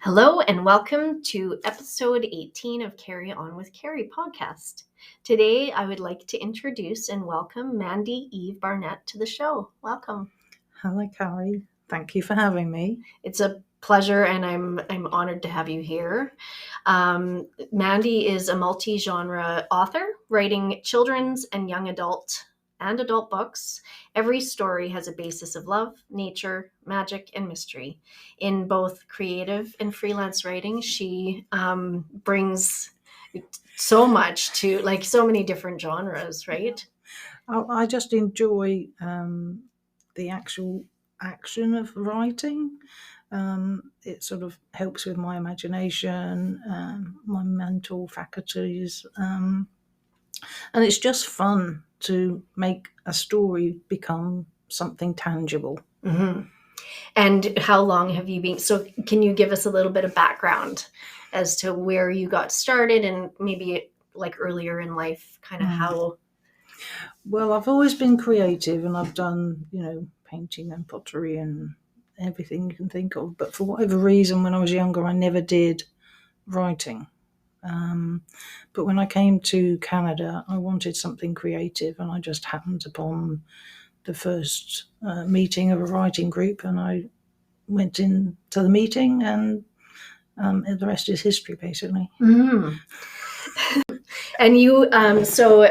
Hello and welcome to episode 18 of Carry On with Carrie podcast. Today I would like to introduce and welcome Mandy Eve-Barnett to the show. Welcome. Hello, Carrie. Thank you for having me. It's a pleasure and I'm honored to have you here. Mandy is a multi-genre author, writing children's and young adult books. Every story has a basis of love, nature, magic, and mystery. In both creative and freelance writing, she brings so much to, like, so many different genres, right? I just enjoy the actual action of writing. It sort of helps with my imagination, my mental faculties, and it's just fun to make a story become something tangible. Mm-hmm. And how long have you been? So can you give us a little bit of background as to where you got started and maybe like earlier in life, kind of how? Well, I've always been creative and I've done, painting and pottery and everything you can think of. But for whatever reason, when I was younger, I never did writing. But when I came to Canada, I wanted something creative, and I just happened upon the first meeting of a writing group, and I went into the meeting, and the rest is history, basically. Mm. And you, so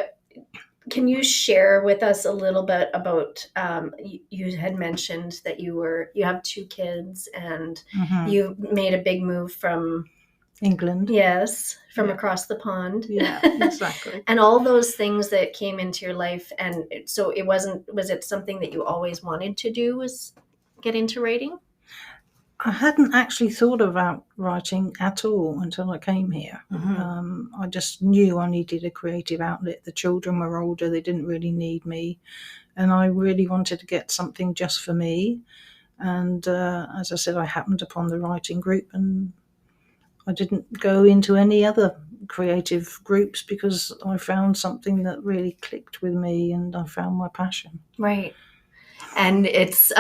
can you share with us a little bit about, you had mentioned that you have two kids and you made a big move from England. Yes, from across the pond. Yeah, exactly. And all those things that came into your life. And so was it something that you always wanted to do, was get into writing? I hadn't actually thought about writing at all until I came here. I just knew I needed a creative outlet. The children were older, they didn't really need me. And I really wanted to get something just for me. And as I said, I happened upon the writing group, and I didn't go into any other creative groups because I found something that really clicked with me, and I found my passion. Right. And it's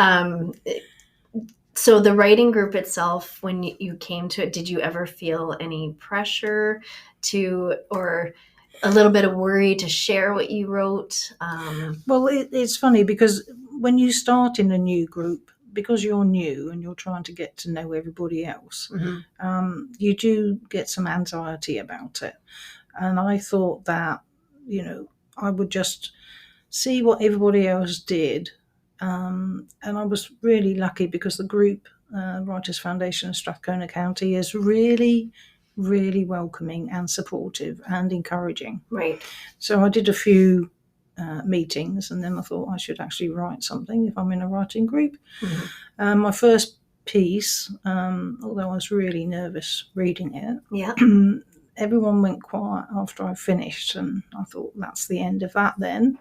so the writing group itself, when you came to it, did you ever feel any pressure to, or a little bit of worry to share what you wrote? Well, it's funny because when you start in a new group, because you're new and you're trying to get to know everybody else, you do get some anxiety about it. And I thought that, I would just see what everybody else did. And I was really lucky because the group, Writers Foundation of Strathcona County, is really, really welcoming and supportive and encouraging. Right. So I did a few meetings, and then I thought I should actually write something if I'm in a writing group. My first piece, although I was really nervous reading it, everyone went quiet after I finished, and I thought that's the end of that then.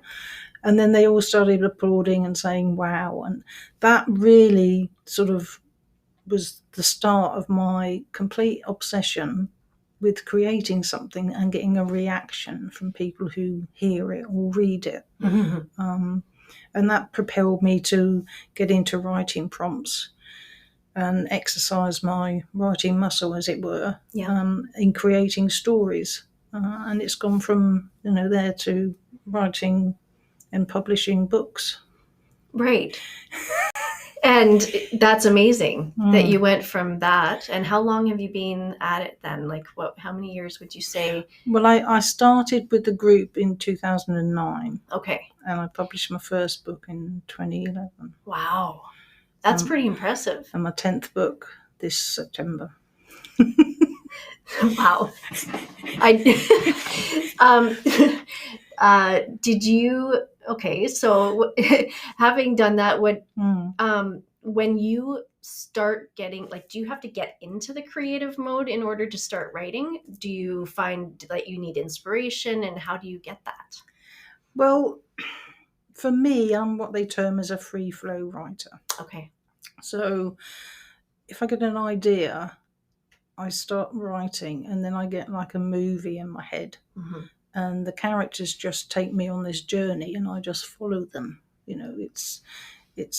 And then they all started applauding and saying wow, and that really sort of was the start of my complete obsession with creating something and getting a reaction from people who hear it or read it. And that propelled me to get into writing prompts and exercise my writing muscle, as it were, in creating stories. And it's gone from, there to writing and publishing books. Right. And that's amazing that you went from that. And how long have you been at it then? Like how many years would you say? Well, I started with the group in 2009. Okay. And I published my first book in 2011. Wow. That's pretty impressive. And my 10th book this September. Wow. Did you, okay, so having done that, when you start getting, like, do you have to get into the creative mode in order to start writing? Do you find that you need inspiration, and how do you get that? Well, for me, I'm what they term as a free flow writer. Okay. So if I get an idea, I start writing, and then I get like a movie in my head. And the characters just take me on this journey, and I just follow them. It's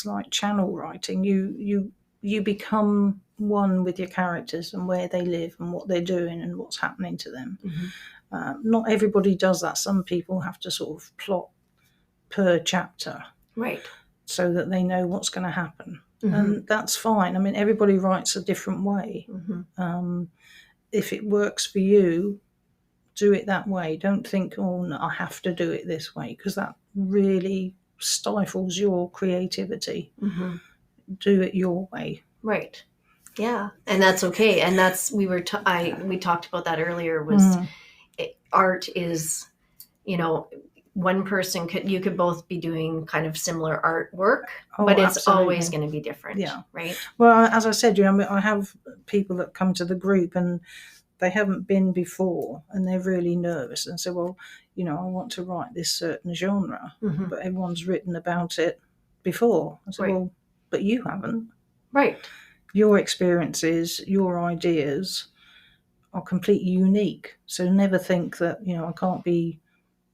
like channel writing. You become one with your characters and where they live and what they're doing and what's happening to them. Not everybody does that. Some people have to sort of plot per chapter, right, so that they know what's going to happen. And that's fine. I mean, everybody writes a different way. If it works for you, do it that way. Don't think, oh, no, I have to do it this way, because that really stifles your creativity. Do it your way. Right. Yeah, and that's okay. And that's we talked about that earlier. Was art is, one person you could both be doing kind of similar artwork, but it's absolutely. Always going to be different. Yeah. Right. Well, as I said, I have people that come to the group and they haven't been before and they're really nervous and say, well, I want to write this certain genre, but everyone's written about it before. I said, well, but you haven't. Right. Your experiences, your ideas are completely unique. So never think that, I can't be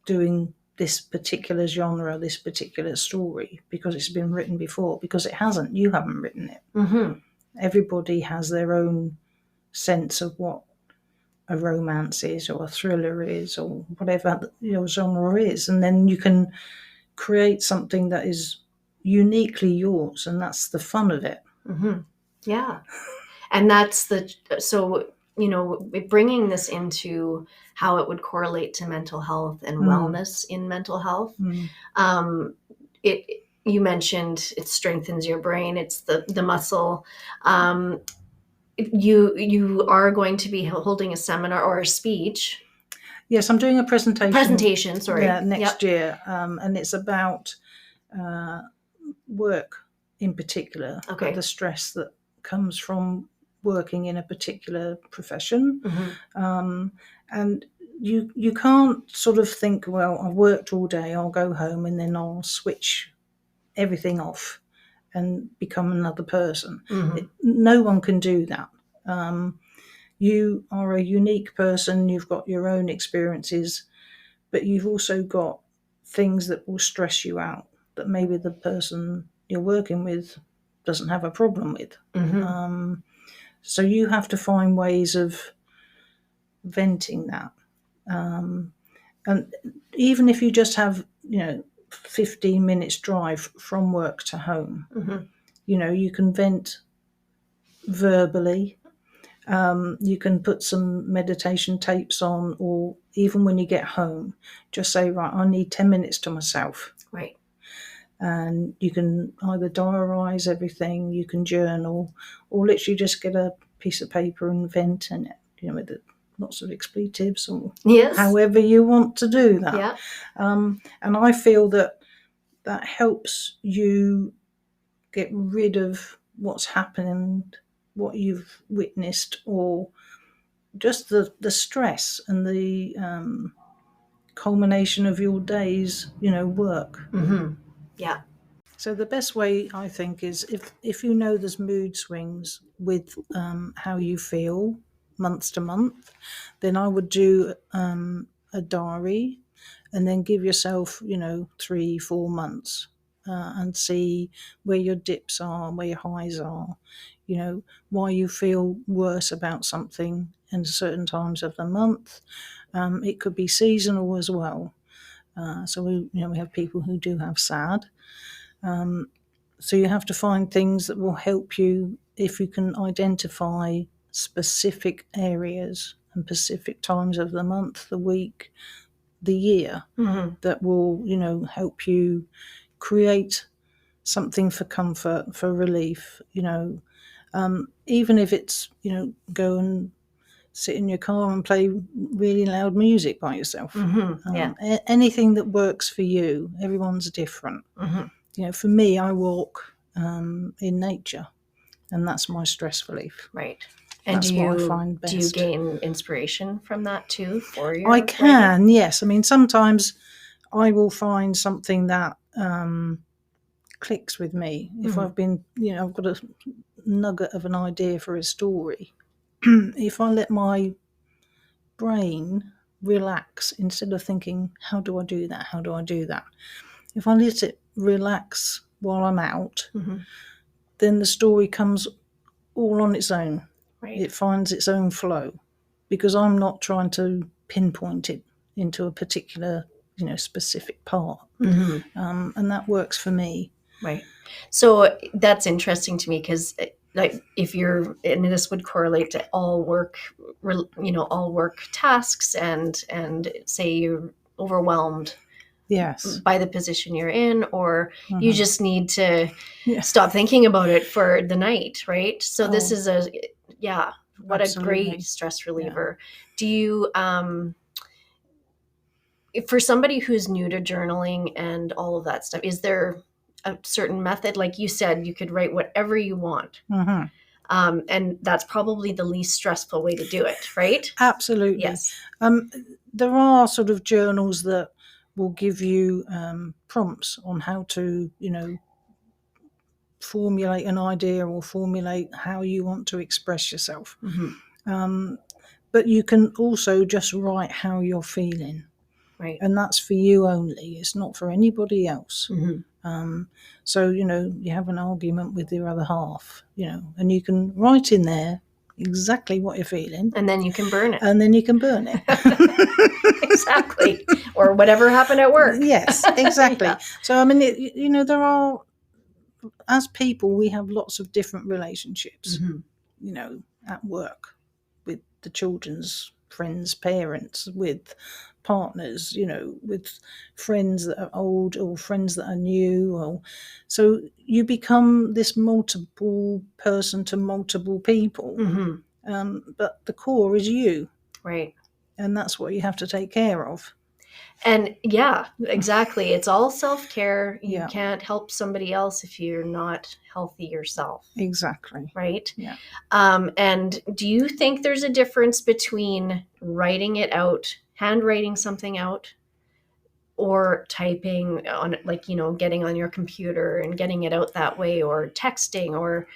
doing this particular genre, this particular story, because it's been written before, because it hasn't. You haven't written it. Everybody has their own sense of what a romance is or a thriller is or whatever your genre is, and then you can create something that is uniquely yours, and that's the fun of it. Yeah. And that's so bringing this into how it would correlate to mental health and wellness in mental health. You mentioned it strengthens your brain. It's the muscle. You are going to be holding a seminar or a speech. Yes, I'm doing a presentation. Sorry. Next year, and it's about work in particular. Okay. The stress that comes from working in a particular profession, and you can't sort of think, well, I've worked all day, I'll go home and then I'll switch everything off and become another person. No one can do that. You are a unique person, you've got your own experiences, but you've also got things that will stress you out that maybe the person you're working with doesn't have a problem with. So you have to find ways of venting that. And even if you just have, 15 minutes drive from work to home, you can vent verbally. You can put some meditation tapes on, or even when you get home, just say, right, I need 10 minutes to myself. Right. And you can either diarise everything, you can journal, or literally just get a piece of paper and vent in it, with lots of expletives, or however you want to do that. Yeah. And I feel that helps you get rid of what's happened, what you've witnessed, or just the stress and the culmination of your day's, work. Yeah. So the best way, I think, is if you know there's mood swings with how you feel month to month, then I would do a diary and then give yourself, 3-4 months and see where your dips are, where your highs are, why you feel worse about something in certain times of the month. It could be seasonal as well. So we have people who do have sad. So you have to find things that will help you if you can identify specific areas and specific times of the month, the week, the year, that will, help you create something for comfort, for relief, even if it's, go and sit in your car and play really loud music by yourself. Anything that works for you. Everyone's different. For me, I walk in nature, and that's my stress relief. Right. And that's what I find best. Do you gain inspiration from that too for your I can, writing? yes. I mean, sometimes I will find something that clicks with me. If I've been, I've got a nugget of an idea for a story. If I let my brain relax instead of thinking, how do I do that? How do I do that? If I let it relax while I'm out, then the story comes all on its own. Right. It finds its own flow, because I'm not trying to pinpoint it into a particular, specific part. And that works for me. Right. So that's interesting to me, because like if you're, and this would correlate to all work, all work tasks, and say you're overwhelmed Yes. by the position you're in, or you Mhm. just need to Yeah. stop thinking about it for the night, right? So this Oh, is what a great absolutely. stress reliever. Do you for somebody who's new to journaling and all of that stuff, is there a certain method? Like you said, you could write whatever you want. Mhm. And that's probably the least stressful way to do it, right? Absolutely. Yes. There are sort of journals that will give you prompts on how to, formulate an idea or formulate how you want to express yourself. But you can also just write how you're feeling. Right. And that's for you only. It's not for anybody else. So, you have an argument with your other half, and you can write in there exactly what you're feeling. And then you can burn it. And then you can burn it. Exactly. Or whatever happened at work. Yes, exactly. Yeah. So, there are, as people, we have lots of different relationships, at work, with the children's friends, parents, with partners, with friends that are old or friends that are new. So you become this multiple person to multiple people. But the core is you. Right. And that's what you have to take care of. And yeah, exactly. It's all self-care. You Yeah. can't help somebody else if you're not healthy yourself. Exactly. Right? Yeah. And do you think there's a difference between writing it out, handwriting something out, or typing on, like, getting on your computer and getting it out that way, or texting, or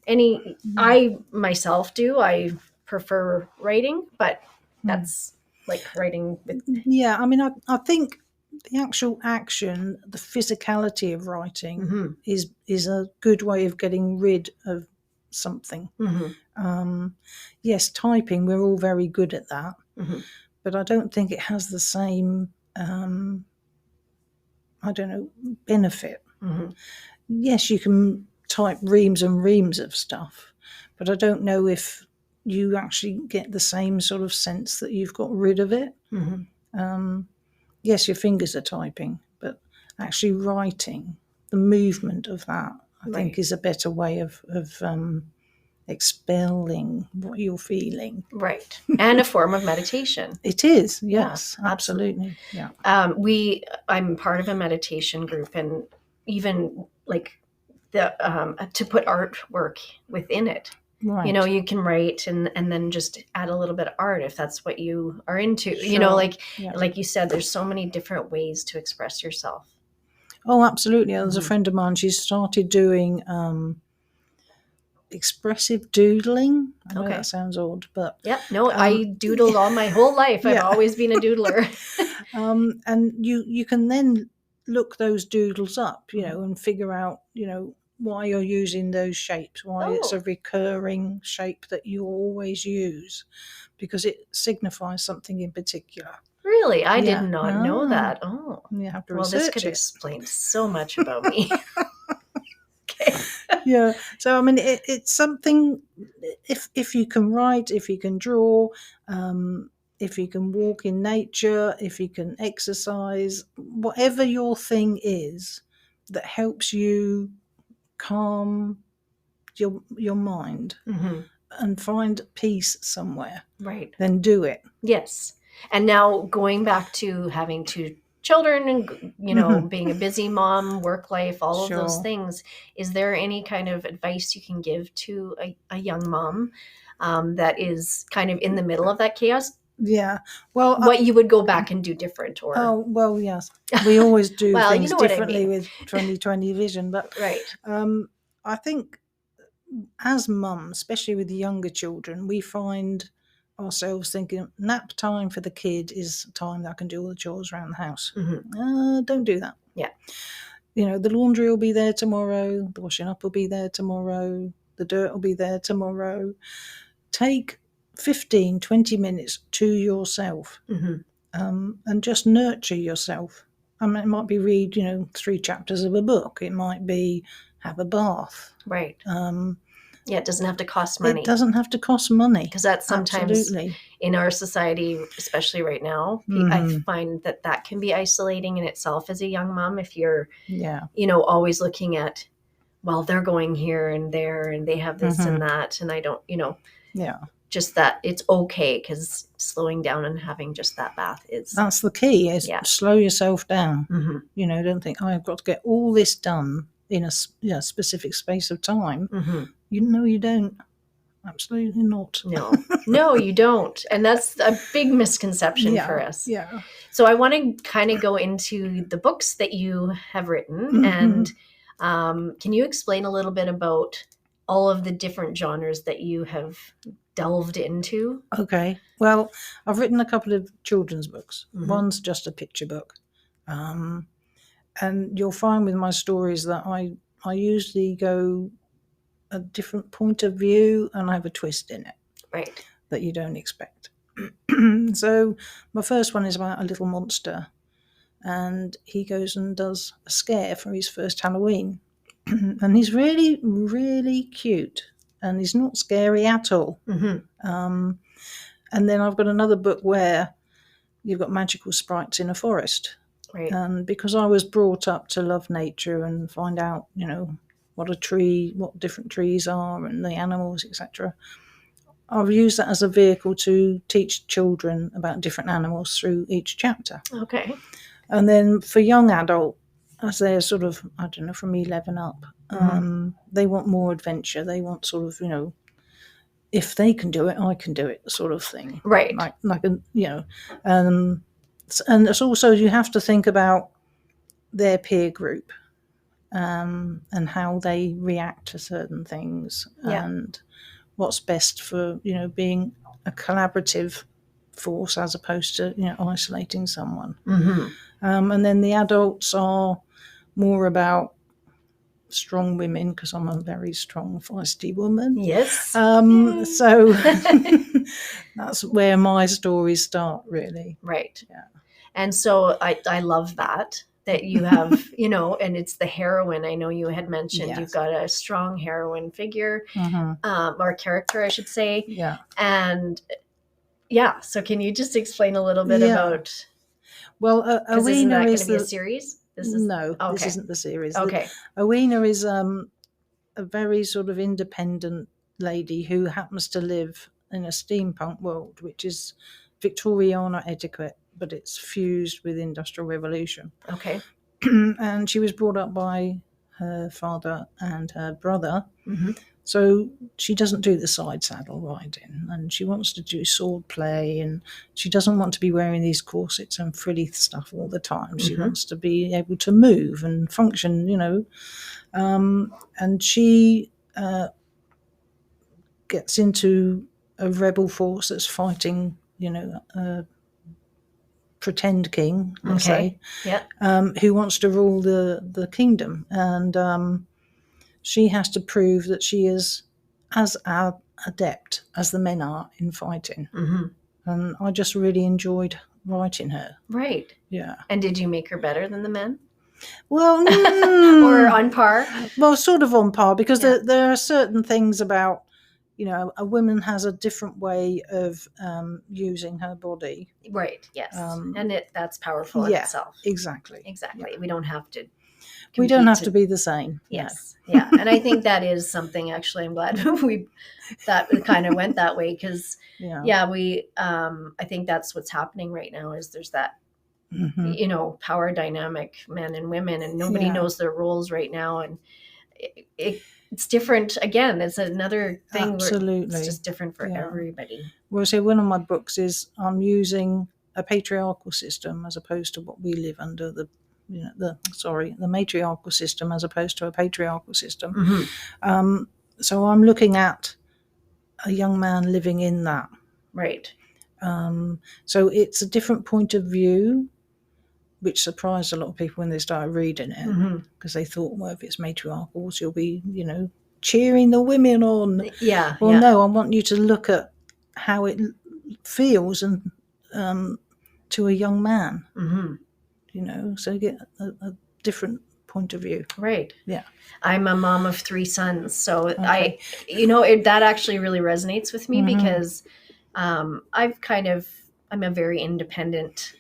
any? I myself I prefer writing, but that's like writing with. Yeah, I think the actual action, the physicality of writing is a good way of getting rid of something. Yes, typing, we're all very good at that, but I don't think it has the same benefit. Yes, you can type reams and reams of stuff, but I don't know if you actually get the same sort of sense that you've got rid of it. Yes, your fingers are typing, but actually writing, the movement of that, I think, is a better way of expelling what you're feeling. Right. And a form of meditation. It is, yes, yeah, absolutely. Yeah. I'm part of a meditation group, and even like to put artwork within it. Right. You can write and then just add a little bit of art if that's what you are into. Sure. Like you said, there's so many different ways to express yourself. Oh, absolutely. There's a friend of mine, she's started doing expressive doodling. I know that sounds odd, but yeah, no, I doodled all my whole life. I've always been a doodler. And you can then look those doodles up, and figure out, why you're using those shapes, why it's a recurring shape that you always use, because it signifies something in particular. Really? I did not know that. Oh. You have to research this could explain so much about me. Okay. Yeah. So, it's something, if you can write, if you can draw, if you can walk in nature, if you can exercise, whatever your thing is that helps you calm your mind and find peace somewhere, right, then do it. Yes. And now going back to having two children and being a busy mom, work life, all of those things, is there any kind of advice you can give to a young mom that is kind of in the middle of that chaos? Yeah. Well, what you would go back and do different, or? Oh, well, yes. We always do well, things differently with 2020 vision. But right. I think as mums, especially with younger children, we find ourselves thinking nap time for the kid is time that I can do all the chores around the house. Don't do that. Yeah. The laundry will be there tomorrow. The washing up will be there tomorrow. the dirt will be there tomorrow. Take 15-20 minutes to yourself, and just nurture yourself. I mean, it might be read 3 chapters of a book. It might be have a bath. Right. Yeah, it doesn't have to cost money. It doesn't have to cost money. Because that's sometimes Absolutely. in our society, especially right now, I find that can be isolating in itself as a young mom if you're, always looking at, well, they're going here and there and they have this and that. And I don't, just that it's okay, because slowing down and having just that bath that's the key, is slow yourself down. Don't think, I've got to get all this done in a specific space of time. You don't. Absolutely not. No, you don't. And that's a big misconception for us. Yeah. So I want to kind of go into the books that you have written. And can you explain a little bit about all of the different genres that you have delved into? Okay. Well, I've written a couple of children's books. One's just a picture book. And you'll find with my stories that I usually go a different point of view, and I have a twist in it. Right. That you don't expect. So my first one is about a little monster, and he goes and does a scare for his first Halloween. And he's really, really cute, and he's not scary at all. And then I've got another book where you've got magical sprites in a forest. Right. And because I was brought up to love nature and find out, what different trees are and the animals, etc., I've used that as a vehicle to teach children about different animals through each chapter. Okay. And then for young adult, as they're sort of, I don't know, from 11 up, they want more adventure. They want sort of, if they can do it, I can do it, sort of thing. Right. And it's also, you have to think about their peer group. And how they react to certain things, and what's best for being a collaborative force as opposed to isolating someone. And then the adults are more about strong women, because I'm a very strong, feisty woman. Yes. So that's where my stories start, really. Right. Yeah. And so I love that you have, and it's the heroine. I know you had mentioned you've got a strong heroine figure, or character, I should say. Yeah. And so can you just explain a little bit about? Well, isn't that going to be a series? This isn't the series. Okay. Owena is a very sort of independent lady who happens to live in a steampunk world, which is Victoriana etiquette, but it's fused with Industrial Revolution. Okay. And she was brought up by her father and her brother. So she doesn't do the side saddle riding, and she wants to do sword play, and she doesn't want to be wearing these corsets and frilly stuff all the time. She wants to be able to move and function, and she gets into a rebel force that's fighting, a pretend king, let's say, who wants to rule the kingdom. And she has to prove that she is as adept as the men are in fighting. And I just really enjoyed writing her. Right. Yeah. And did you make her better than the men? Well, or on par? Well, sort of on par, because there are certain things about, a woman has a different way of using her body. Right. Yes. And that's powerful in itself. Exactly. Exactly. We don't have to. We don't have to be the same. Yes. Yeah. And I think that is something, actually, I'm glad that kind of went that way, because I think that's what's happening right now, is there's that, power dynamic, men and women, and nobody knows their roles right now. And it's different. Again, it's another thing. Absolutely. Where it's just different for everybody. Well, so one of my books is I'm using a patriarchal system as opposed to what we live under, the matriarchal system as opposed to a patriarchal system. So I'm looking at a young man living in that. Right. So it's a different point of view, which surprised a lot of people when they started reading it, because they thought, well, if it's matriarchal, she'll be, cheering the women on. Yeah. Well, Yeah. no, I want you to look at how it feels and to a young man, so you get a different point of view. Right. Yeah. I'm a mom of 3 sons, so Okay. that actually really resonates with me because I'm a very independent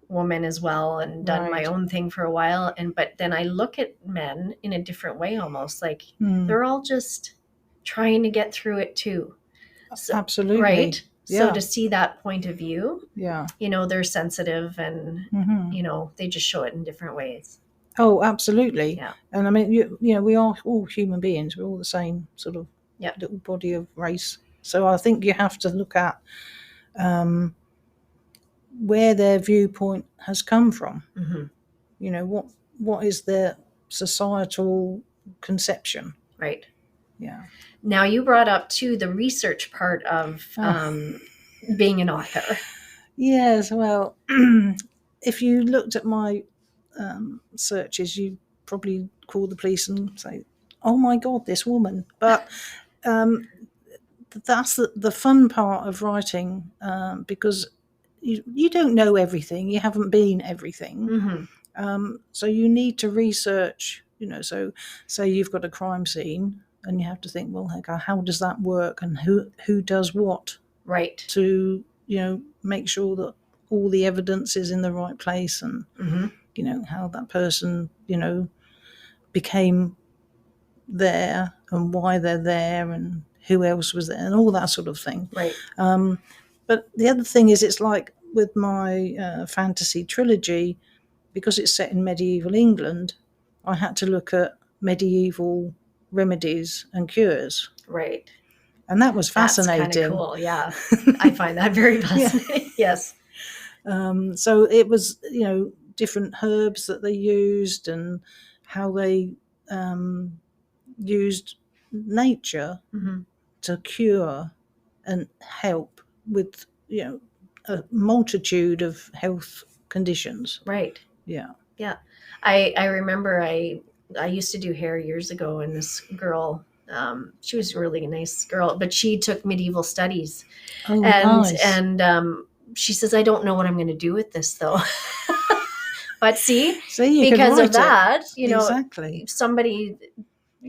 woman as well, and done my Right. own thing for a while. But then I look at men in a different way, almost like they're all just trying to get through it too. So, Absolutely. right. Yeah. So to see that point of view, Yeah. they're sensitive and they just show it in different ways. Oh, absolutely. Yeah. And I mean, we are all human beings. We're all the same sort of little body of race. So I think you have to look at where their viewpoint has come from. What is their societal conception? Right. Yeah. Now you brought up too the research part of being an author. Yes. Well, if you looked at my searches, you probably call the police and say, "Oh my God, this woman!" But that's the fun part of writing, because you don't know everything. You haven't been everything. So you need to research. So say you've got a crime scene, and you have to think, well, how does that work, and who does what, right? To make sure that all the evidence is in the right place, and how that person became there, and why they're there, and who else was there, and all that sort of thing. Right. But the other thing is, it's like with my fantasy trilogy, because it's set in medieval England, I had to look at medieval remedies and cures. Right. And that was fascinating. That's kind of cool. Yeah. I find that very fascinating. Yes. So it was, different herbs that they used, and how they used nature to cure and help with, a multitude of health conditions. Right. Yeah. Yeah. I remember I used to do hair years ago, and this girl, she was a really nice girl, but she took medieval studies. Oh, nice. nice. And she says, I don't know what I'm going to do with this though. But see, you because can of that, exactly. Somebody,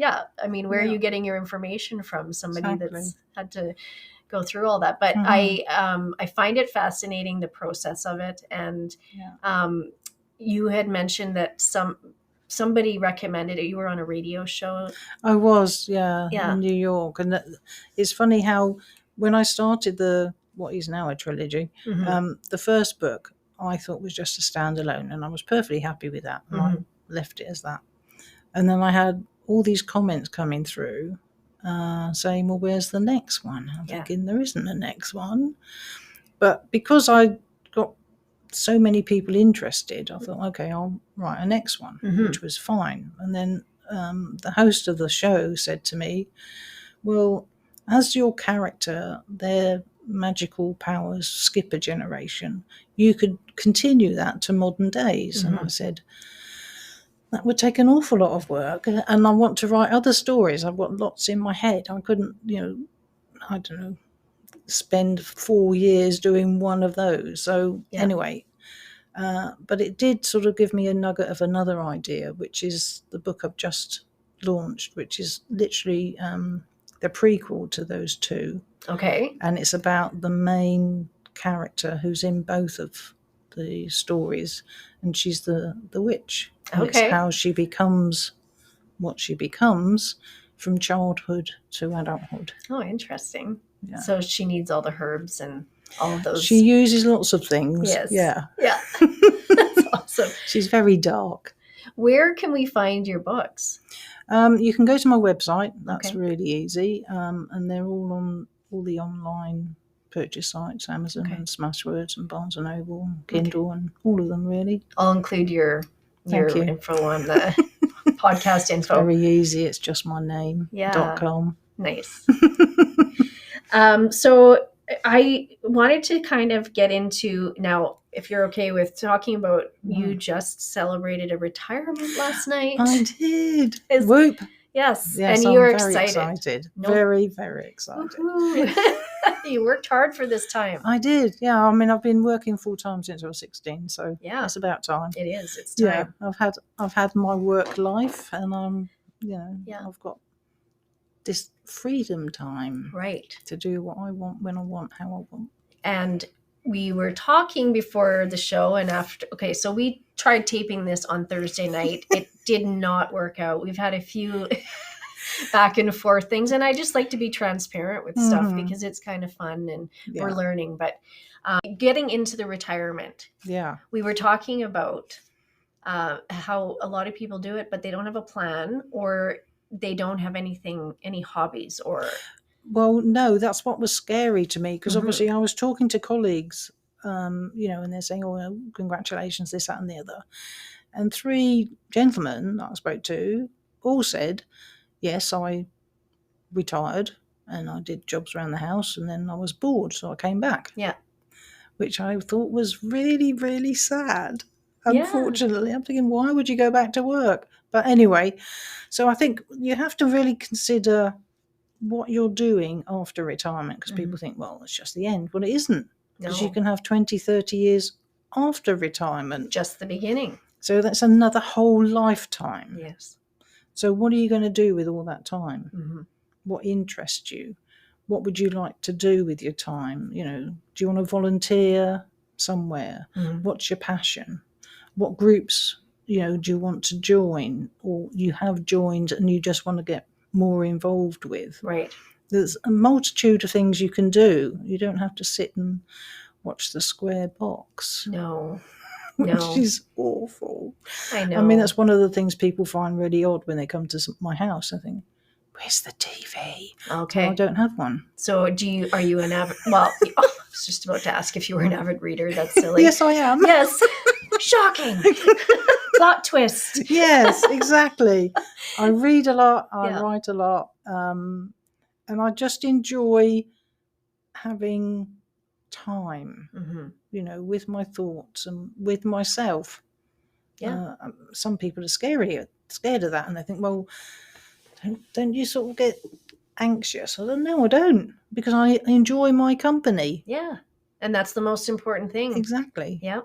I mean, where are you getting your information from? Somebody that's had to go through all that. But I find it fascinating, the process of it. And you had mentioned that somebody recommended it. You were on a radio show. I was, in New York. And it's funny how when I started what is now a trilogy, the first book I thought was just a standalone, and I was perfectly happy with that. And I left it as that. And then I had all these comments coming through saying, well, where's the next one? I'm thinking, there isn't a next one. But because I got so many people interested, I thought, okay, I'll write a next one, which was fine. And then the host of the show said to me, well, as your character, their magical powers skip a generation, you could continue that to modern days. And I said, that would take an awful lot of work, and I want to write other stories. I've got lots in my head. I couldn't, I don't know, spend 4 years doing one of those. So anyway, but it did sort of give me a nugget of another idea, which is the book I've just launched, which is literally the prequel to those two. Okay. And it's about the main character who's in both of the stories, and she's the witch. And it's how she becomes what she becomes from childhood to adulthood. Oh, interesting. Yeah. So she needs all the herbs and all of those. She uses lots of things. Yes. Yeah. Yeah. That's awesome. She's very dark. Where can we find your books? You can go to my website. That's really easy. And they're all on all the online purchase sites, Amazon and Smashwords and Barnes & Noble and Kindle and all of them, really. I'll include your info on the podcast info. It's very easy. It's just my name. .com. Nice. So I wanted to kind of get into now, if you're okay with talking about, you just celebrated a retirement last night. I did. Whoop. Yes. Yes, And you're I'm very excited. excited. Nope. Very, very excited. You worked hard for this time. I did, yeah. I mean, I've been working full time since I was 16, so Yeah. it's about time. It is. It's time. Yeah, I've had my work life, and I've got this freedom time, right, to do what I want, when I want, how I want. And we were talking before the show and after. Okay, so we tried taping this on Thursday night. It did not work out. We've had a few back and forth things, and I just like to be transparent with stuff because it's kind of fun and we're learning. But getting into the retirement, we were talking about how a lot of people do it, but they don't have a plan, or they don't have any hobbies, or well, no, that's what was scary to me, because obviously I was talking to colleagues, and they're saying, oh, congratulations, this, that and the other, and 3 gentlemen that I spoke to all said, yes, I retired and I did jobs around the house, and then I was bored, so I came back. Yeah. Which I thought was really, really sad. Unfortunately, I'm thinking, why would you go back to work? But anyway, so I think you have to really consider what you're doing after retirement, because people think, well, it's just the end. Well, it isn't, because you can have 20, 30 years after retirement. Just the beginning. So that's another whole lifetime. Yes. So what are you going to do with all that time? What interests you? What would you like to do with your time? Do you want to volunteer somewhere? What's your passion? What groups, do you want to join, or you have joined and you just want to get more involved with? Right. There's a multitude of things you can do. You don't have to sit and watch the square box. No. Which is awful. I know. I mean, that's one of the things people find really odd when they come to my house. I think, where's the TV? Okay. So I don't have one. So are you an avid, well, I was just about to ask if you were an avid reader. That's silly. Yes, I am. Yes. Shocking. Plot twist. Yes, exactly. I read a lot. I write a lot. And I just enjoy having time, with my thoughts and with myself. Yeah. Some people are scared of that, and they think, well, don't you sort of get anxious? I don't know, I don't, because I enjoy my company. Yeah. And that's the most important thing. Exactly. Yeah.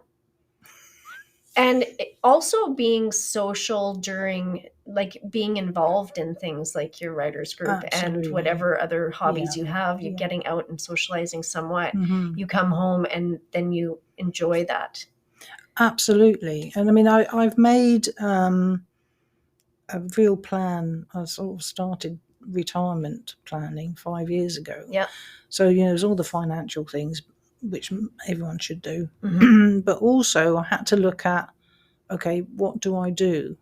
And also being social during, like, being involved in things like your writers group. Absolutely. And whatever other hobbies you have, you're getting out and socializing somewhat. You come home and then you enjoy that. Absolutely. And I mean, I've made a real plan. I sort of started retirement planning 5 years ago. Yeah. So, there's all the financial things, which everyone should do. But also I had to look at, okay, what do I do?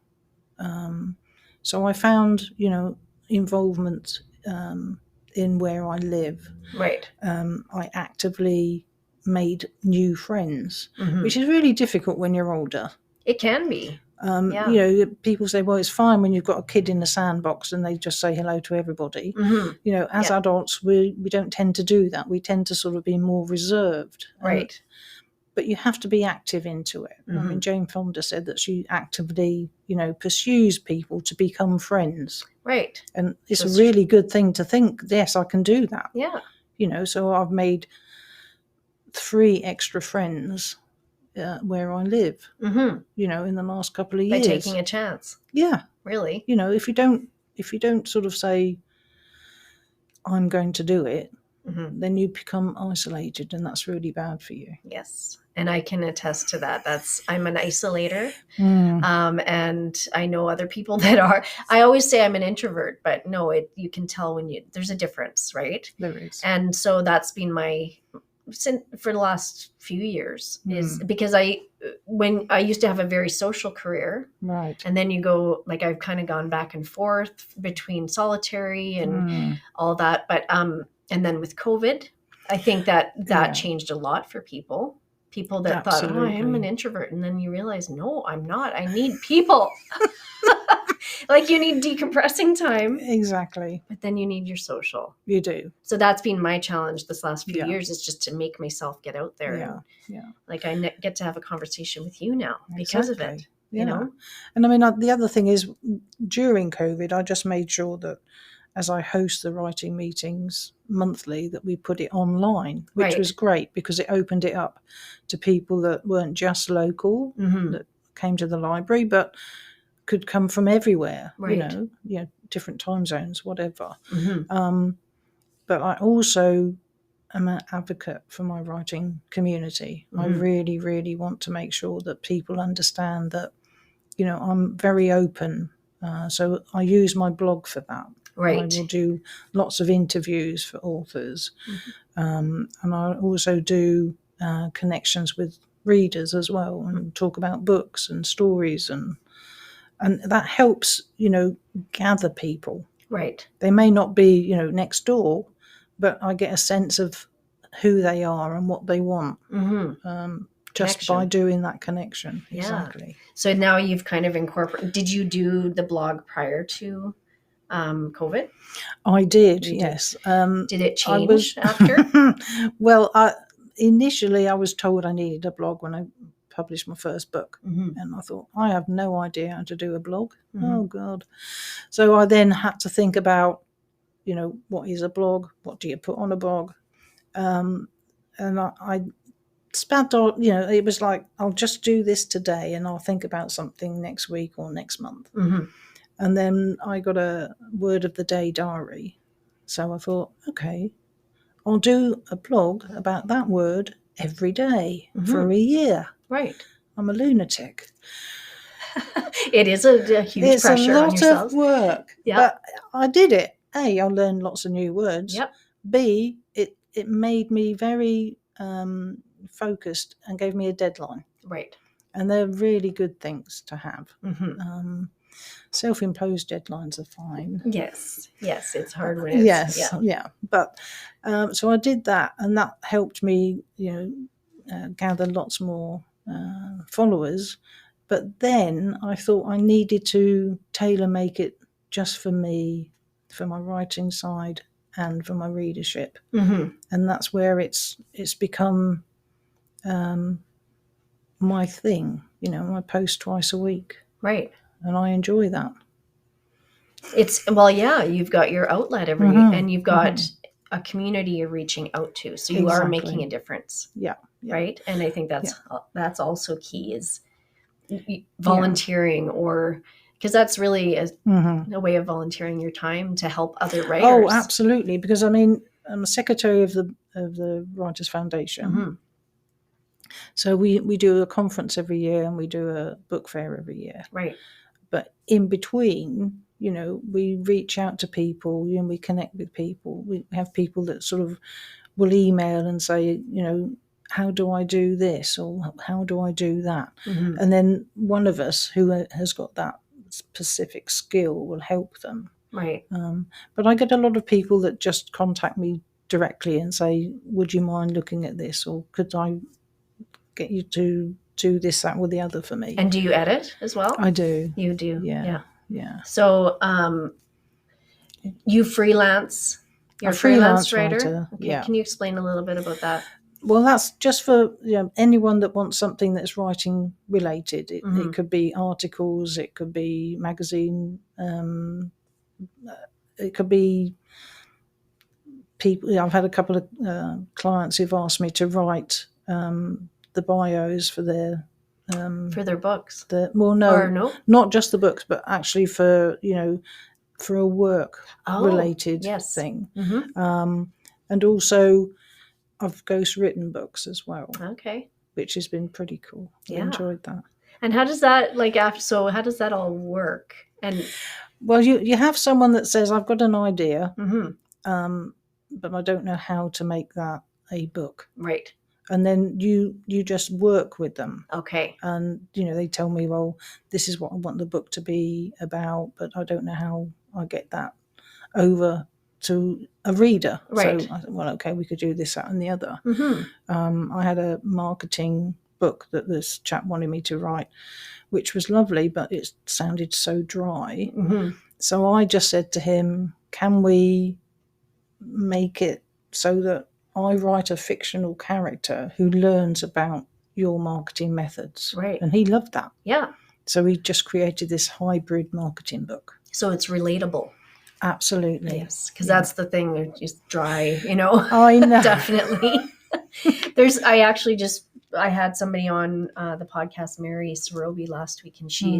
So I found, involvement in where I live. Right. I actively made new friends, which is really difficult when you're older. It can be. People say, well, it's fine when you've got a kid in the sandbox and they just say hello to everybody. As adults, we don't tend to do that. We tend to sort of be more reserved. Right. But you have to be active into it. I mean, Jane Fonda said that she actively, pursues people to become friends. Right. And it's a really good thing to think, yes, I can do that. Yeah. So I've made 3 extra friends where I live, in the last couple of years. By taking a chance. Yeah. Really? If you don't sort of say, I'm going to do it, then you become isolated, and that's really bad for you. Yes. And I can attest to that. I'm an isolator. And I know other people that are. I always say I'm an introvert, but no, you can tell there's a difference, right? There is. And so that's been for the last few years, is because when I used to have a very social career, right, and then you go, like, I've kind of gone back and forth between solitary and all that, but and then with COVID, I think that changed a lot for people that thought, oh, I'm an introvert, and then you realize, no, I'm not. I need people. Like, you need decompressing time. Exactly. But then you need your social. You do. So that's been my challenge this last few years, is just to make myself get out there. Yeah. Like, I get to have a conversation with you now because of it. you know? And I mean, the other thing is, during COVID, I just made sure that as I host the writing meetings monthly, that we put it online, which was great because it opened it up to people that weren't just local, that came to the library, but could come from everywhere, you know, different time zones, whatever. But I also am an advocate for my writing community. I really, really want to make sure that people understand that, you know, I'm very open. So I use my blog for that. I will do lots of interviews for authors. And I also do connections with readers as well, and talk about books and stories, and that helps, you know, gather people. They may not be, you know, next door, but I get a sense of who they are and what they want, just by doing that connection. Exactly. So now you've kind of incorporated. Did you do the blog prior to COVID? I did, yes. Did it change after? Well, initially I was told I needed a blog when I published my first book, and I thought, I have no idea how to do a blog. Oh God. So I then had to think about, you know, what is a blog? What do you put on a blog? And I spat out, you know, it was like, I'll just do this today and I'll think about something next week or next month. And then I got a word of the day diary. So I thought, okay, I'll do a blog about that word every day for a year. I'm a lunatic. It is a huge pressure on yourself. It's a lot of work. But I did it. A, I learned lots of new words. B, it made me very focused and gave me a deadline. And they're really good things to have. Self-imposed deadlines are fine. Yes, it's hard when it's... But so I did that, and that helped me, you know, gather lots more followers. But then I thought I needed to tailor make it just for me, for my writing side and for my readership. And that's where it's become my thing. You know, I post twice a week. And I enjoy that. It's, well, yeah, you've got your outlet and you've got a community you're reaching out to. So you are making a difference. Right? And I think that's also key, is volunteering, or because that's really a way of volunteering your time to help other writers. Oh, absolutely. Because I mean, I'm a secretary of the Writers Foundation. So we do a conference every year, and we do a book fair every year. But in between, you know, we reach out to people, you know, we connect with people. We have people that sort of will email and say, you know, how do I do this, or how do I do that? And then one of us who has got that specific skill will help them. But I get a lot of people that just contact me directly and say, would you mind looking at this, or could I get you to do this, that, or the other for me? And do you edit as well? I do. You do? Yeah. So you freelance? You're a freelance writer? Okay. Can you explain a little bit about that? Well, that's just for, you know, anyone that wants something that's writing related. It could be articles, it could be magazine, it could be people. I've had a couple of clients who've asked me to write the bios for their books. Not just the books, but actually for, you know, for a work related thing. And also I've ghostwritten books as well. Which has been pretty cool. I enjoyed that. And how does that, like, how does that all work? And well, you have someone that says, I've got an idea, but I don't know how to make that a book. And then you just work with them. And, you know, they tell me, well, this is what I want the book to be about, but I don't know how I get that over to a reader. So I thought, well, okay, we could do this, that, and the other. I had a marketing book that this chap wanted me to write, which was lovely, but it sounded so dry. So I just said to him, can we make it so that I write a fictional character who learns about your marketing methods? And he loved that. So we just created this hybrid marketing book. So it's relatable. Absolutely. Yes, because that's the thing. They're just dry, you know. I know. Definitely. I had somebody on the podcast, Mary Sorobi, last week, and she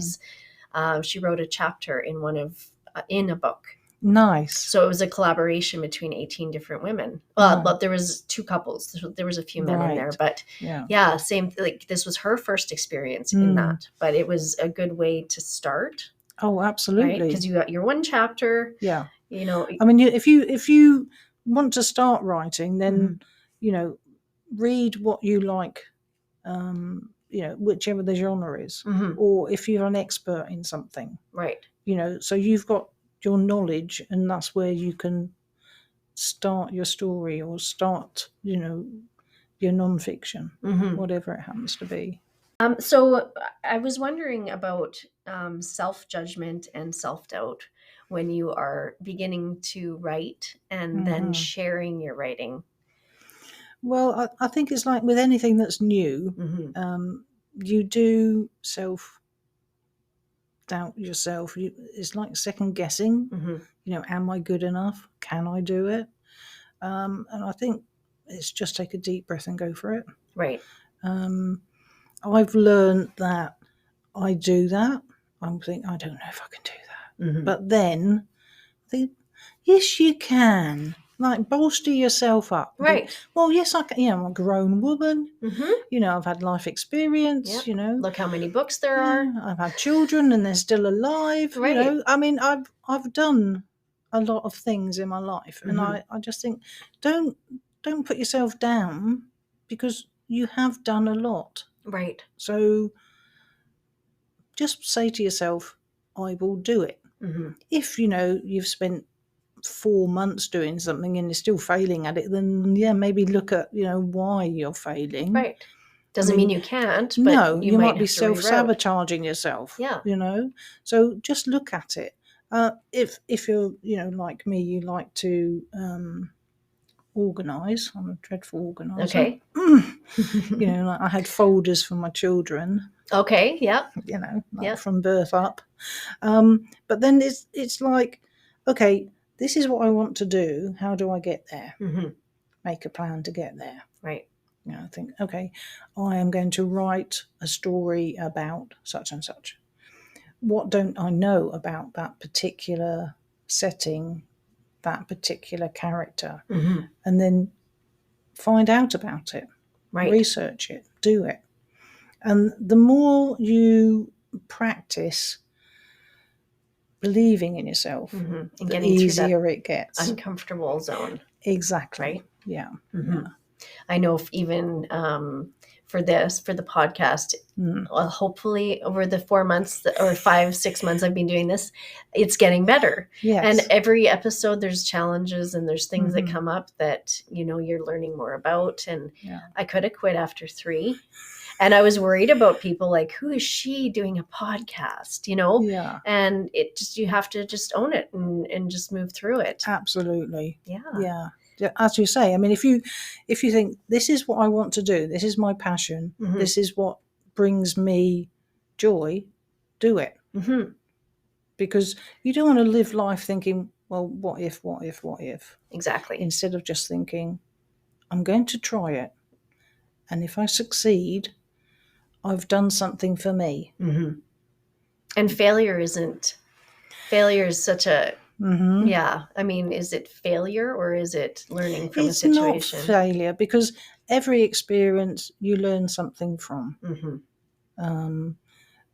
wrote a chapter in a book. Nice. So it was a collaboration between 18 different women. Well, but there was 2 couples. There was a few men in there, but yeah, same. Like this was her first experience in that, but it was a good way to start. Oh, absolutely. Because you got your one chapter. Yeah. You know, I mean, if you want to start writing, then you know, read what you like. You know, whichever the genre is, or if you're an expert in something, right? You know, so you've got your knowledge, and that's where you can start your story or start, you know, your nonfiction, whatever it happens to be. So I was wondering about self-judgment and self-doubt when you are beginning to write and then sharing your writing. Well, I think it's like with anything that's new, you do self-doubt yourself. It's like second guessing. You know, am I good enough? Can I do it? And I think it's just take a deep breath and go for it. Right. I've learned that I do that. I'm thinking, I don't know if I can do that. But then I think, yes, you can. Like, bolster yourself up. Right. Well, yes, I can. You know, I'm a grown woman. You know, I've had life experience. You know, look how many books there are. I've had children, and they're still alive. Right. You know, I mean, I've done a lot of things in my life, and I just think, don't put yourself down, because you have done a lot. Right. So just say to yourself, I will do it. If you know you've spent 4 months doing something and you're still failing at it, then maybe look at, you know, why you're failing. Right. Doesn't mean you can't, but no, you might be self-sabotaging yourself. Yeah. You know, so just look at it. If you're, you know, like me, you like to organise. I'm a dreadful organiser. Okay. You know, like I had folders for my children. Okay. Yeah. You know, like from birth up. But then it's like, okay, this is what I want to do. How do I get there? Make a plan to get there. Right. You know, I think, okay, I am going to write a story about such and such. What don't I know about that particular setting, that particular character? And then find out about it, research it, do it. And the more you practice believing in yourself, and the getting easier through it gets. Uncomfortable zone. Exactly. Right? Yeah. I know if even for the podcast, hopefully over the 4 months or 5-6 months I've been doing this, it's getting better. Yes. And every episode there's challenges and there's things that come up that, you know, you're learning more about. And I could have quit after 3. And I was worried about people like, who is she doing a podcast, you know? Yeah. And it just, you have to just own it and just move through it. Absolutely. Yeah. Yeah. As you say, I mean, if you think this is what I want to do, this is my passion, this is what brings me joy, do it. Because you don't want to live life thinking, well, what if? Exactly. Instead of just thinking, I'm going to try it. And if I succeed, I've done something for me. And failure is such a, yeah. I mean, is it failure or is it learning from a situation? It's not failure, because every experience you learn something from.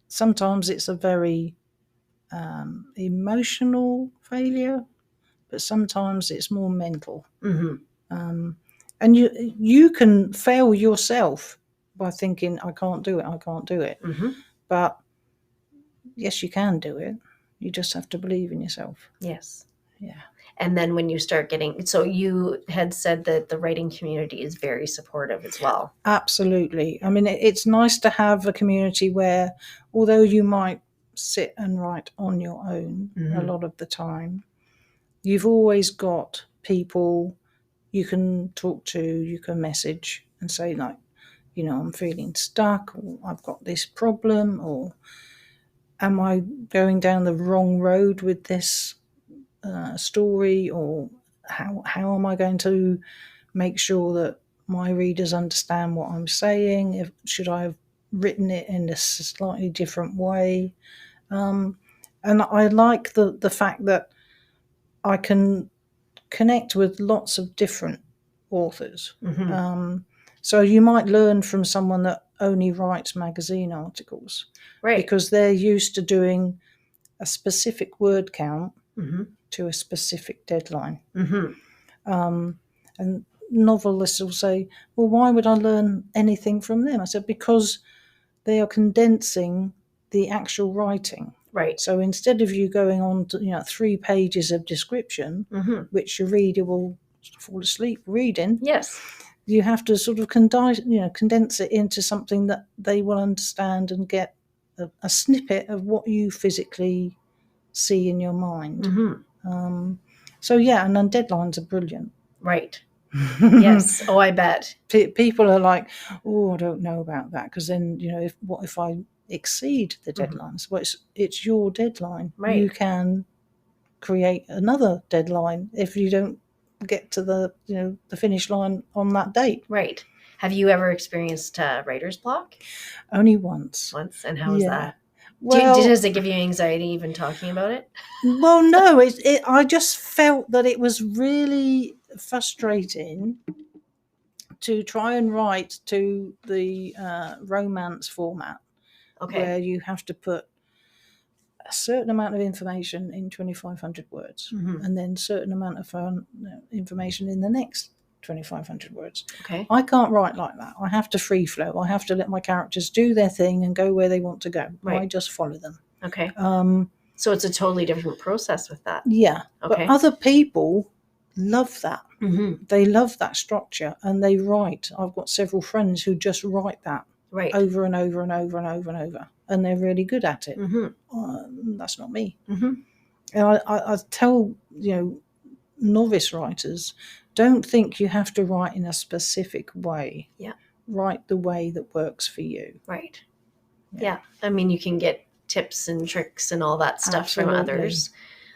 Sometimes it's a very emotional failure, but sometimes it's more mental. And you can fail yourself by thinking, I can't do it. But yes, you can do it. You just have to believe in yourself. Yes. Yeah. And then when you start getting, so you had said that the writing community is very supportive as well. Absolutely. I mean, it's nice to have a community where, although you might sit and write on your own a lot of the time, you've always got people you can talk to, you can message and say, like, you know, I'm feeling stuck, or I've got this problem, or, am I going down the wrong road with this story, or how am I going to make sure that my readers understand what I'm saying? Should I have written it in a slightly different way? And I like the fact that I can connect with lots of different authors. So you might learn from someone that only writes magazine articles, Right. because they're used to doing a specific word count to a specific deadline. And novelists will say, well, why would I learn anything from them? I said, because they are condensing the actual writing. Right. So instead of you going on to 3 pages of description, which your reader will fall asleep reading, yes, you have to sort of condense it into something that they will understand and get a snippet of what you physically see in your mind. So yeah, and then deadlines are brilliant. Right. Yes. Oh, I bet. People are like, oh, I don't know about that, because then what if I exceed the deadlines? Well, it's your deadline. Right. You can create another deadline if you don't get to the finish line on that date. Right. Have you ever experienced writer's block? Only once. And how was that? Well, does it give you anxiety even talking about it? Well, no, I just felt that it was really frustrating to try and write to the romance format, where you have to put a certain amount of information in 2,500 words, and then a certain amount of information in the next 2,500 words. Okay. I can't write like that. I have to free flow. I have to let my characters do their thing and go where they want to go. Right. I just follow them. Okay. So it's a totally different process with that. Yeah. Okay. But other people love that. They love that structure, and they write. I've got several friends who just write that over and over and over and over and over, and they're really good at it. That's not me. And I tell novice writers, don't think you have to write in a specific way. Yeah. Write the way that works for you. Right. Yeah. I mean, you can get tips and tricks and all that stuff from others.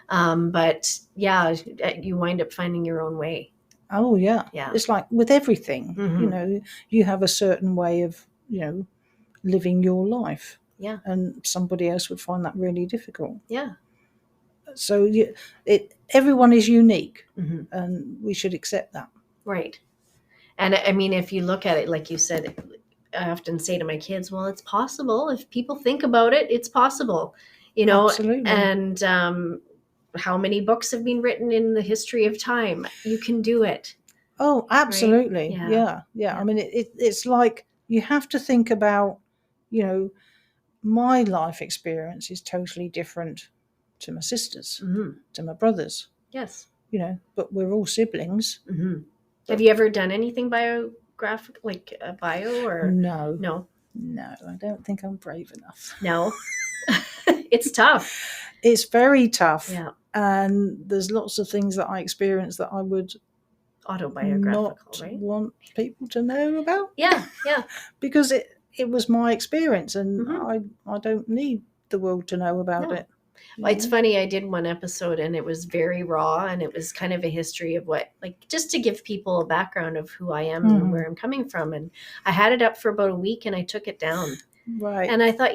But yeah, you wind up finding your own way. Oh yeah. Yeah. It's like with everything, you have a certain way of, living your life. Yeah. And somebody else would find that really difficult. Yeah. So everyone is unique, and we should accept that. Right. And I mean, if you look at it, like you said, I often say to my kids, well, it's possible. If people think about it, it's possible, Absolutely. And how many books have been written in the history of time? You can do it. Oh, absolutely. Right? Yeah. I mean, it's like you have to think about, my life experience is totally different to my sisters, to my brothers. Yes. But we're all siblings. Have you ever done anything biographic, like a bio, or No, I don't think I'm brave enough. No. It's tough. It's very tough. Yeah. And there's lots of things that I experienced that I would autobiographical, not want people to know about. Yeah. Because it was my experience, and I don't need the world to know about it. Well, it's funny, I did one episode and it was very raw, and it was kind of a history of just to give people a background of who I am and where I'm coming from. And I had it up for about a week and I took it down. Right. And I thought,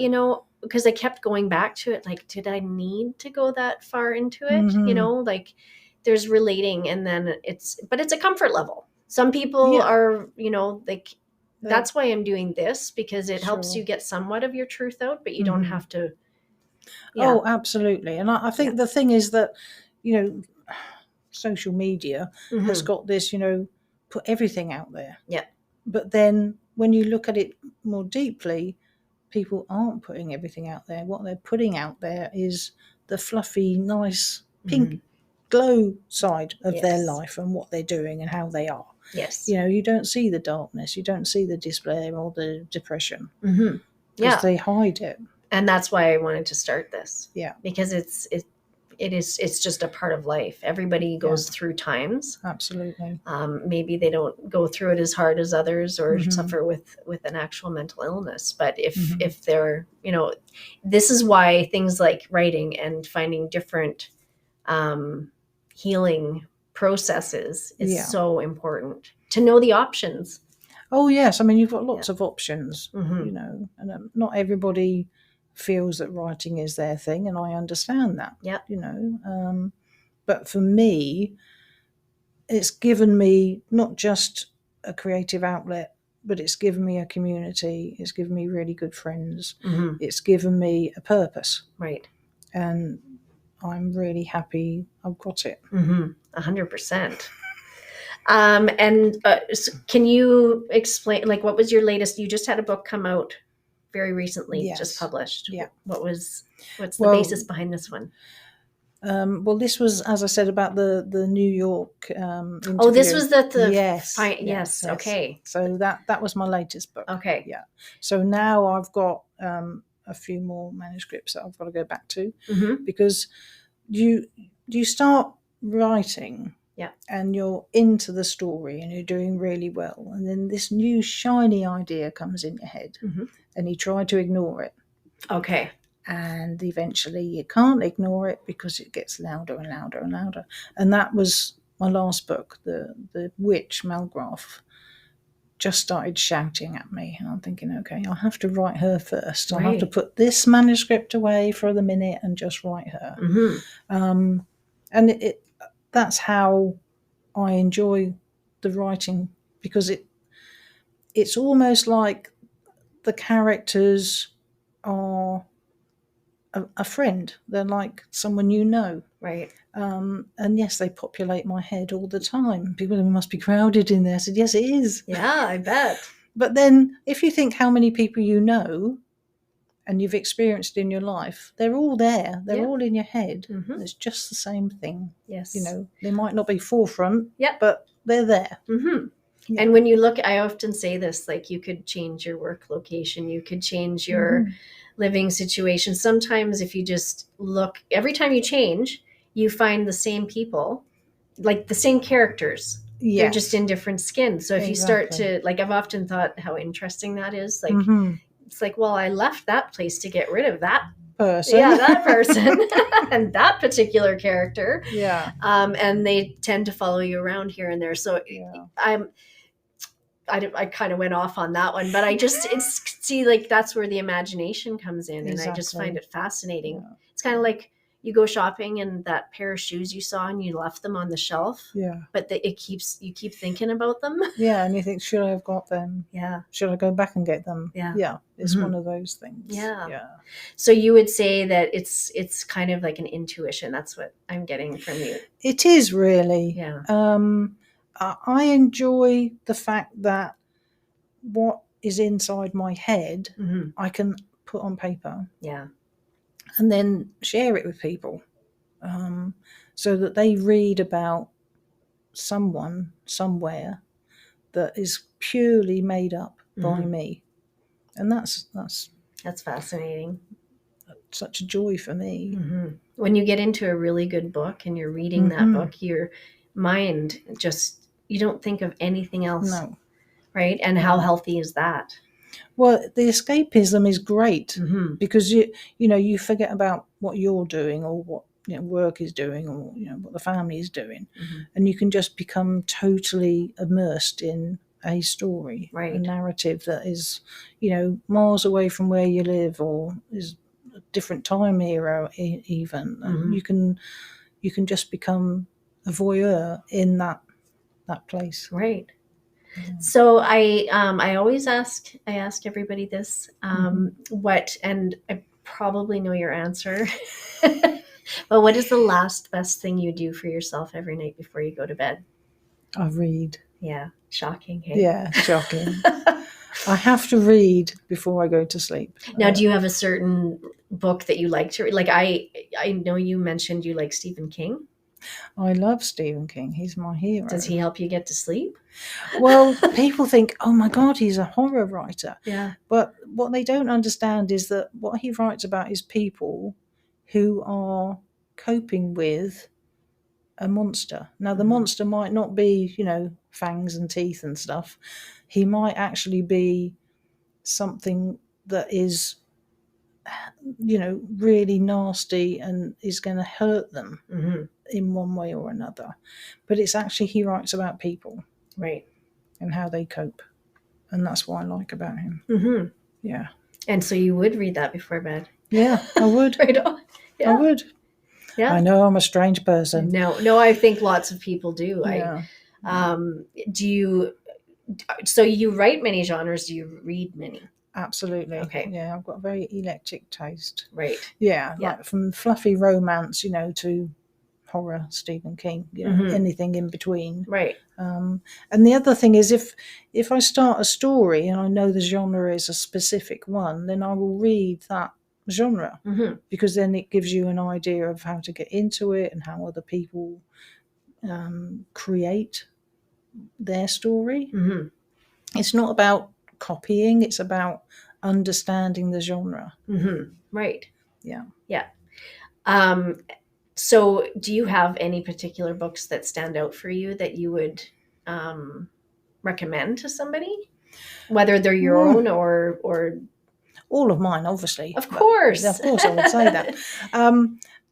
because I kept going back to it, like, did I need to go that far into it? Like, there's relating, and then it's a comfort level. Some people are, that's why I'm doing this, because it helps you get somewhat of your truth out, but you don't have to. Yeah. Oh, absolutely. And I think the thing is that, social media has got this, put everything out there. Yeah. But then when you look at it more deeply, people aren't putting everything out there. What they're putting out there is the fluffy, nice, pink glow side of their life and what they're doing and how they are. Yes. You don't see the darkness. You don't see the despair or the depression. Because they hide it. And that's why I wanted to start this. Yeah. Because it's it's just a part of life. Everybody goes through times. Absolutely. Maybe they don't go through it as hard as others or suffer with an actual mental illness. But if they're, this is why things like writing and finding different healing processes is so important to know the options. Oh yes, I mean you've got lots of options, and not everybody feels that writing is their thing, and I understand that. But for me, it's given me not just a creative outlet, but it's given me a community. It's given me really good friends. It's given me a purpose. Right. And I'm really happy I've got it. 100%. And so can you explain, like, what was your latest? You just had a book come out very recently, just published. Yeah. What's the basis behind this one? Well, this was, as I said, about the New York interview. Oh, this was yes. Okay. So that was my latest book. Okay. Yeah. So now I've got a few more manuscripts that I've got to go back to, because you start writing, and you're into the story and you're doing really well, and then this new shiny idea comes in your head, and you try to ignore it. Okay. And eventually you can't ignore it because it gets louder and louder and louder. And that was my last book. The witch Malgraf just started shouting at me, and I'm thinking, okay, I'll have to write her first. I'll have to put this manuscript away for the minute and just write her. And that's how I enjoy the writing, because it's almost like the characters are a friend. They're like someone you know. Right. And yes, they populate my head all the time. People must be crowded in there. I said, yes, it is. Yeah, I bet. But then if you think how many people you know and you've experienced in your life, they're all there. They're all in your head. And it's just the same thing. Yes. They might not be forefront, but they're there. Yeah. And when you look, I often say this, like, you could change your work location. You could change your living situation. Sometimes if you just look, every time you change, you find the same people, like the same characters. They're just in different skins. So if you start to, like, I've often thought how interesting that is. Like, it's like, well, I left that place to get rid of that person. Yeah, that person and that particular character. Yeah. And they tend to follow you around here and there. So I kind of went off on that one, but I just see, like, that's where the imagination comes in. And I just find it fascinating. Yeah. It's kind of like you go shopping and that pair of shoes you saw and you left them on the shelf. Yeah. But you keep thinking about them. Yeah. And you think, should I have got them? Yeah. Should I go back and get them? Yeah. Yeah. It's one of those things. Yeah. Yeah. So you would say that it's kind of like an intuition. That's what I'm getting from you. It is really. Yeah. I enjoy the fact that what is inside my head, I can put on paper. Yeah. And then share it with people, so that they read about someone somewhere that is purely made up by me. And that's fascinating. Such a joy for me. When you get into a really good book and you're reading that book, your mind just, you don't think of anything else. No. Right? And how healthy is that? Well, the escapism is great, because you forget about what you're doing or what work is doing or what the family is doing, and you can just become totally immersed in a story, a narrative that is miles away from where you live or is a different time era even. And you can just become a voyeur in that place. Right. So I always ask everybody this, what, and I probably know your answer, but what is the last best thing you do for yourself every night before you go to bed? I read. Yeah. Shocking. Hey? Yeah. Shocking. I have to read before I go to sleep. Now, do you have a certain book that you like to read? Like, I know you mentioned you like Stephen King. I love Stephen King. He's my hero. Does he help you get to sleep? Well, people think, oh my God, he's a horror writer. Yeah. But what they don't understand is that what he writes about is people who are coping with a monster. Now, the monster might not be, fangs and teeth and stuff. He might actually be something that is, really nasty and is going to hurt them in one way or another. But it's actually, he writes about people. Right. And how they cope. And that's what I like about him. Mm-hmm. Yeah. And so you would read that before bed? Yeah, I would. Right on. Yeah. I would. Yeah. I know I'm a strange person. No, I think lots of people do. Yeah. So you write many genres, do you read many? Absolutely. Okay. Yeah, I've got a very eclectic taste. Right. Yeah, like from fluffy romance, to horror, Stephen King, anything in between. Right. And the other thing is, if I start a story and I know the genre is a specific one, then I will read that genre, because then it gives you an idea of how to get into it and how other people create their story. It's not about copying, it's about understanding the genre. Right. Yeah. So do you have any particular books that stand out for you that you would recommend to somebody, whether they're your own or all of mine, obviously? Of course. I would say that.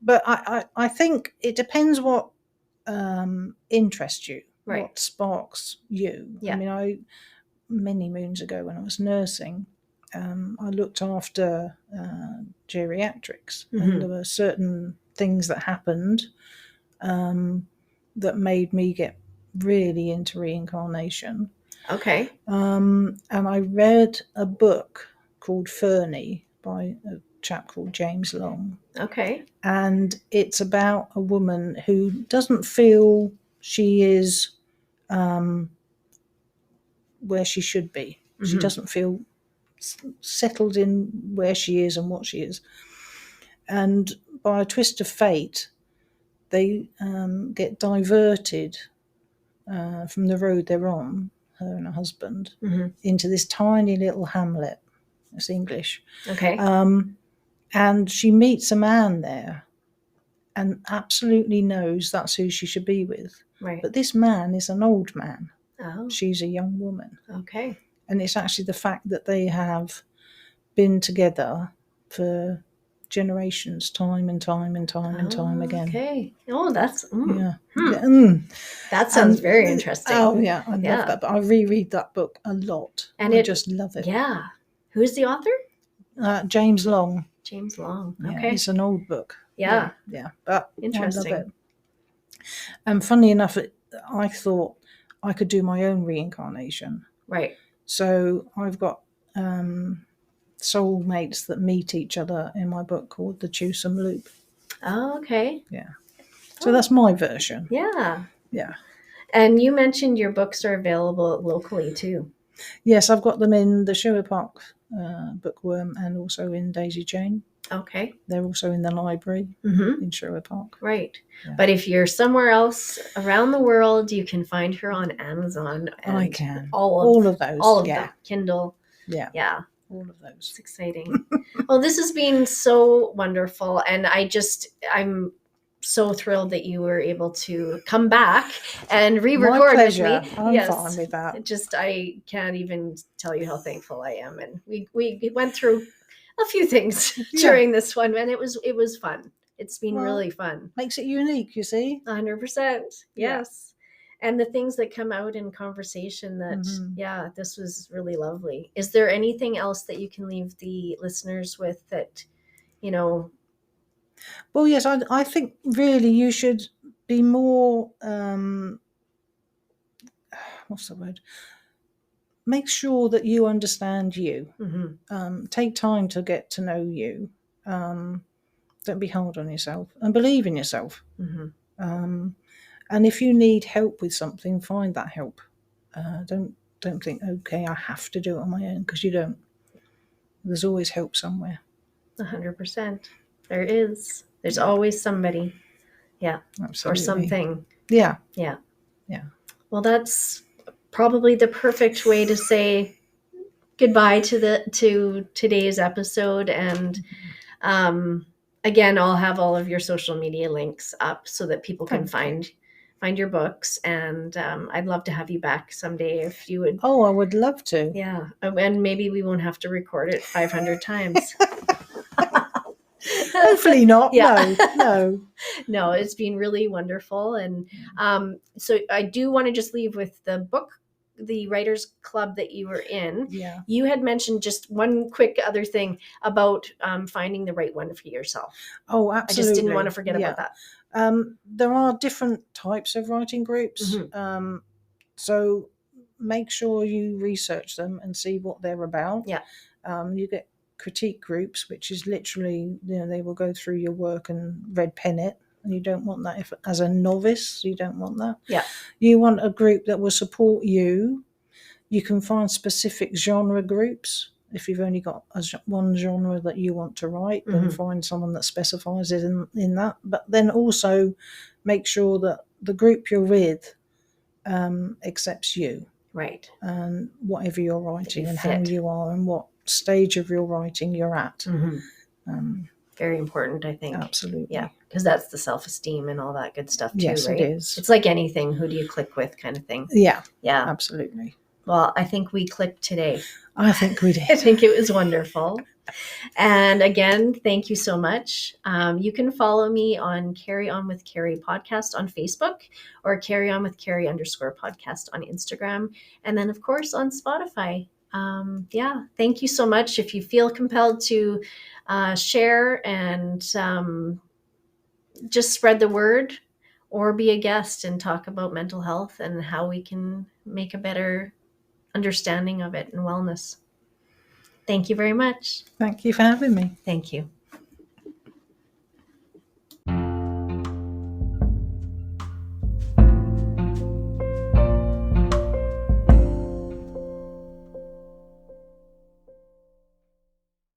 But I think it depends what interests you, right. what sparks you. Yeah. I mean, many moons ago when I was nursing, I looked after geriatrics, and there were certain things that happened that made me get really into reincarnation. Okay. And I read a book called Fernie by a chap called James Long. Okay. And it's about a woman who doesn't feel she is where she should be. She doesn't feel settled in where she is and what she is. And by a twist of fate, they get diverted from the road they're on, her and her husband, into this tiny little hamlet. It's English. Okay. And she meets a man there and absolutely knows that's who she should be with. Right. But this man is an old man. Oh. She's a young woman. Okay. And it's actually the fact that they have been together for generations, time and time again. Okay. Oh, that's yeah. That sounds very interesting. Oh yeah, I love that. But I reread that book a lot, and I just love it. Yeah. Who's the author? James Long. James Long. Okay. Yeah, it's an old book. Yeah. But interesting. I love it. And funny enough, I thought I could do my own reincarnation. Right. So I've got soulmates that meet each other in my book called The Twosome Loop. Oh, okay. Yeah. So that's my version. Yeah. Yeah. And you mentioned your books are available locally too. Yes, I've got them in the Sherwood Park Bookworm and also in Daisy Chain. Okay. They're also in the library in Sherwood Park. Right. Yeah. But if you're somewhere else around the world, you can find her on Amazon. And I can. All of those. All of them. Kindle. Yeah. Yeah. All of those. It's exciting. Well, this has been so wonder,ful. And I'm so thrilled that you were able to come back and re-record with me. I'm fine with that. I can't even tell you how thankful I am. And we went through a few things during this one, and it was fun. It's been really fun. Makes it unique, you see. 100%. Yes. And the things that come out in conversation that, this was really lovely. Is there anything else that you can leave the listeners with that, Well, yes, I think really you should be more, what's the word? Make sure that you understand you. Take time to get to know you. Don't be hard on yourself and believe in yourself. And if you need help with something, find that help. Don't think, okay, I have to do it on my own, because you don't. There's always help somewhere. 100%. There is. There's always somebody. Yeah. Absolutely. Or something. Yeah. Yeah. Yeah. Well, that's probably the perfect way to say goodbye to today's episode. And again, I'll have all of your social media links up so that people can Thank you. find your books. And I'd love to have you back someday if you would. Oh, I would love to. Yeah, and maybe we won't have to record it 500 times. Hopefully not. Yeah. No. No, it's been really wonderful. And so I do want to just leave with the book, the writers club that you were in. Yeah. You had mentioned just one quick other thing about finding the right one for yourself. Oh, I absolutely. just didn't want to forget about that. There are different types of writing groups. So make sure you research them and see what they're about. Yeah. You get critique groups, which is literally, they will go through your work and red pen it. And you don't want that as a novice. You don't want that. Yeah. You want a group that will support you. You can find specific genre groups. If you've only got one genre that you want to write, then find someone that specifies it in that. But then also make sure that the group you're with accepts you. Right. And whatever you're writing and how you are and what stage of your writing you're at. Very important, I think. Absolutely. Yeah, because that's the self-esteem and all that good stuff too, yes, right? It is. It's like anything. Who do you click with kind of thing? Yeah. Yeah. Absolutely. Well, I think we clicked today. I think we did. I think it was wonderful. And again, thank you so much. You can follow me on Carry On with Carrie podcast on Facebook or Carry On with Carrie _podcast on Instagram. And then, of course, on Spotify. Yeah, thank you so much. If you feel compelled to share and just spread the word or be a guest and talk about mental health and how we can make a better understanding of it and wellness. Thank you very much. Thank you for having me. Thank you.